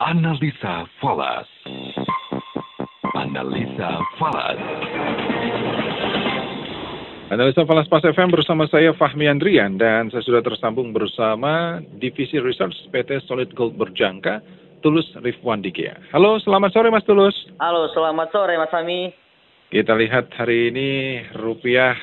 Analisa Falas. Analisa Falas. Analisa Falas Pas FM bersama saya Fahmi Andrian dan saya sudah tersambung bersama Divisi Research PT Solid Gold Berjangka, Tulus Rifwan Dikia. Halo, selamat sore Mas Tulus. Halo, selamat sore Mas Fahmi. Kita lihat hari ini rupiah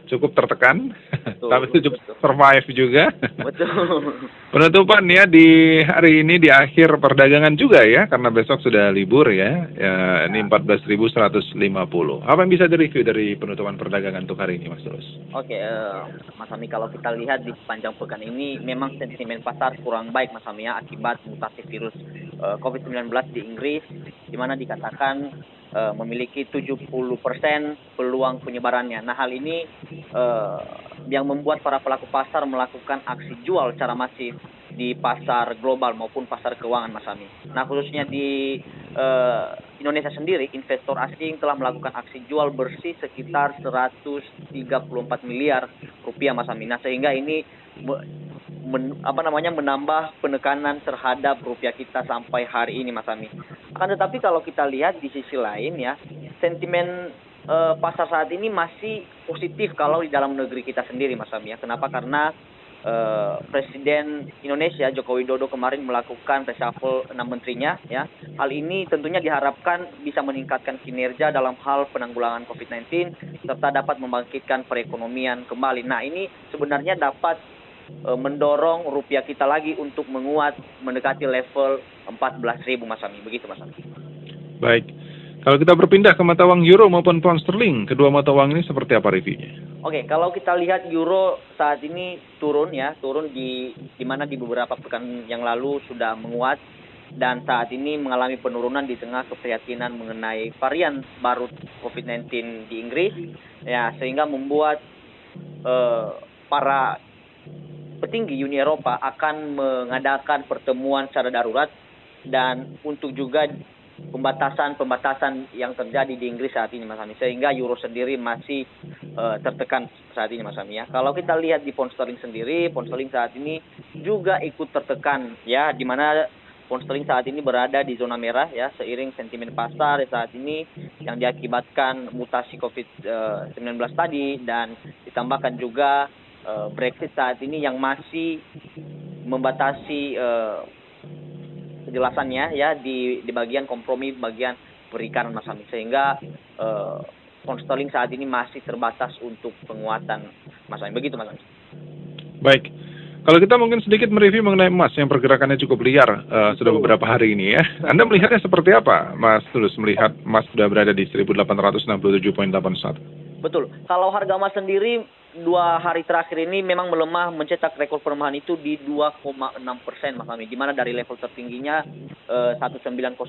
cukup tertekan, Betul, tapi cukup betul. survive juga. Betul. Penutupan ya di hari ini di akhir perdagangan juga ya, karena besok sudah libur ya. Ini 14.150. Apa yang bisa direview dari penutupan perdagangan untuk hari ini, Mas Tulus? Oke, Mas Fahmi, kalau kita lihat di sepanjang pekan ini memang sentimen pasar kurang baik Mas Fahmi ya, akibat mutasi virus COVID-19 di Inggris, di mana dikatakan memiliki 70% peluang penyebarannya. Nah, hal ini yang membuat para pelaku pasar melakukan aksi jual secara masif di pasar global maupun pasar keuangan, Mas Fahmi. Nah, khususnya di Indonesia sendiri, investor asing telah melakukan aksi jual bersih sekitar 134 miliar rupiah, Mas Fahmi. Nah, sehingga ini menambah penekanan terhadap rupiah kita sampai hari ini, Mas Fahmi. Akan tetapi kalau kita lihat di sisi lain ya, sentimen pasar saat ini masih positif kalau di dalam negeri kita sendiri, Mas Fahmi ya. Kenapa? Karena Presiden Indonesia Joko Widodo kemarin melakukan reshuffle 6 menterinya ya. Hal ini tentunya diharapkan bisa meningkatkan kinerja dalam hal penanggulangan COVID-19 serta dapat membangkitkan perekonomian kembali. Nah, ini sebenarnya dapat mendorong rupiah kita lagi untuk menguat mendekati level 14.000, Mas Fahmi. Begitu, Mas Fahmi. Baik. Kalau kita berpindah ke mata uang euro maupun pound sterling, kedua mata uang ini seperti apa reviewnya? Oke, kalau kita lihat euro saat ini turun di mana di beberapa pekan yang lalu sudah menguat dan saat ini mengalami penurunan di tengah keprihatinan mengenai varian baru COVID-19 di Inggris ya, sehingga membuat para petinggi Uni Eropa akan mengadakan pertemuan secara darurat dan untuk juga pembatasan yang terjadi di Inggris saat ini, Mas Fahmi, sehingga euro sendiri masih tertekan saat ini, Mas Fahmi ya. Kalau kita lihat di pound sterling sendiri, pound sterling saat ini juga ikut tertekan ya, di mana pound sterling saat ini berada di zona merah ya, seiring sentimen pasar saat ini yang diakibatkan mutasi COVID-19 tadi dan ditambahkan juga Brexit saat ini yang masih membatasi kejelasannya ya di bagian kompromi bagian perikanan, Mas Fahmi, sehingga pound sterling saat ini masih terbatas untuk penguatan, Mas Fahmi. Begitu, Mas Fahmi. Baik. Kalau kita mungkin sedikit mereview mengenai emas yang pergerakannya cukup liar sudah beberapa hari ini ya. Anda melihatnya seperti apa, Mas Tulus, melihat emas sudah berada di 1867,81? Betul. Kalau harga emas sendiri 2 hari terakhir ini memang melemah, mencetak rekor pelemahan itu di 2,6%, Mas Fahmi. Di mana dari level tertingginya 1906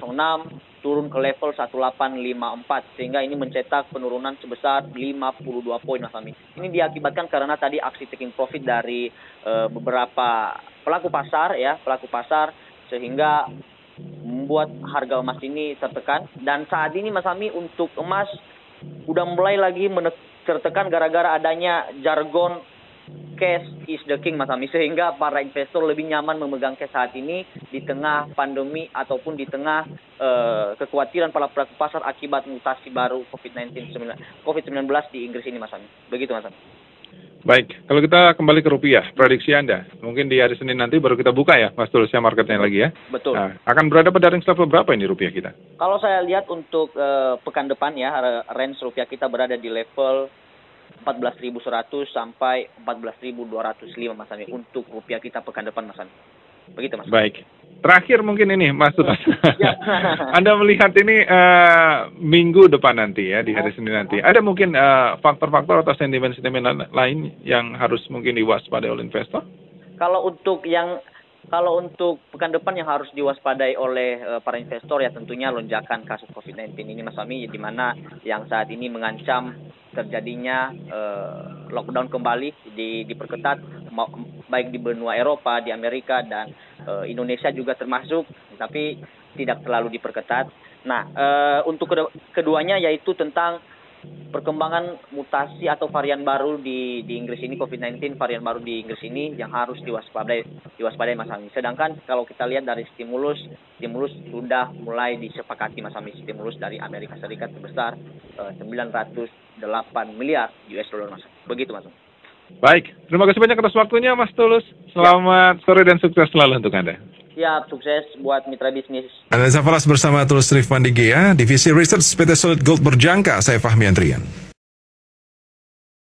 turun ke level 1854, sehingga ini mencetak penurunan sebesar 52 poin, Mas Fahmi. Ini diakibatkan karena tadi aksi taking profit dari beberapa pelaku pasar, sehingga membuat harga emas ini tertekan. Dan saat ini, Mas Fahmi, untuk emas udah mulai lagi tertekan gara-gara adanya jargon cash is the king, Mas Fahmi, sehingga para investor lebih nyaman memegang cash saat ini di tengah pandemi ataupun di tengah kekhawatiran para pelaku pasar akibat mutasi baru COVID-19 di Inggris ini, Mas Fahmi. Begitu, Mas Fahmi. Baik, kalau kita kembali ke rupiah, prediksi Anda, mungkin di hari Senin nanti baru kita buka ya, Mas Tulus, ya marketnya lagi ya. Betul. Nah, akan berada pada range level berapa ini rupiah kita? Kalau saya lihat untuk pekan depan ya, range rupiah kita berada di level 14.100 sampai 14.205, Mas Fahmi, untuk rupiah kita pekan depan, Mas Fahmi. Begitu, Mas. Baik. Terakhir mungkin ini, Mas Tulus. Ya. Anda melihat ini minggu depan nanti ya, di hari Senin nanti. Ada mungkin faktor-faktor atau sentimen-sentimen lain yang harus mungkin diwaspadai oleh investor? Kalau untuk pekan depan yang harus diwaspadai oleh para investor ya tentunya lonjakan kasus COVID-19 ini, Mas Fahmi, di mana yang saat ini mengancam terjadinya lockdown kembali diperketat baik di benua Eropa, di Amerika dan Indonesia juga termasuk, tapi tidak terlalu diperketat. Nah, untuk keduanya yaitu tentang perkembangan mutasi atau varian baru di Inggris ini, COVID-19 varian baru di Inggris ini yang harus diwaspadai Mas Ami. Sedangkan kalau kita lihat dari stimulus sudah mulai disepakati Mas Ami, stimulus dari Amerika Serikat sebesar 908 miliar US dollar Mas. Begitu Mas. Baik, terima kasih banyak atas waktunya Mas Tulus. Selamat sore dan sukses selalu untuk Anda. Siap, sukses buat mitra bisnis. Analisa Falas bersama Tulus Rifandi Gea, Divisi Research PT Solid Gold Berjangka, saya Fahmi Andrian.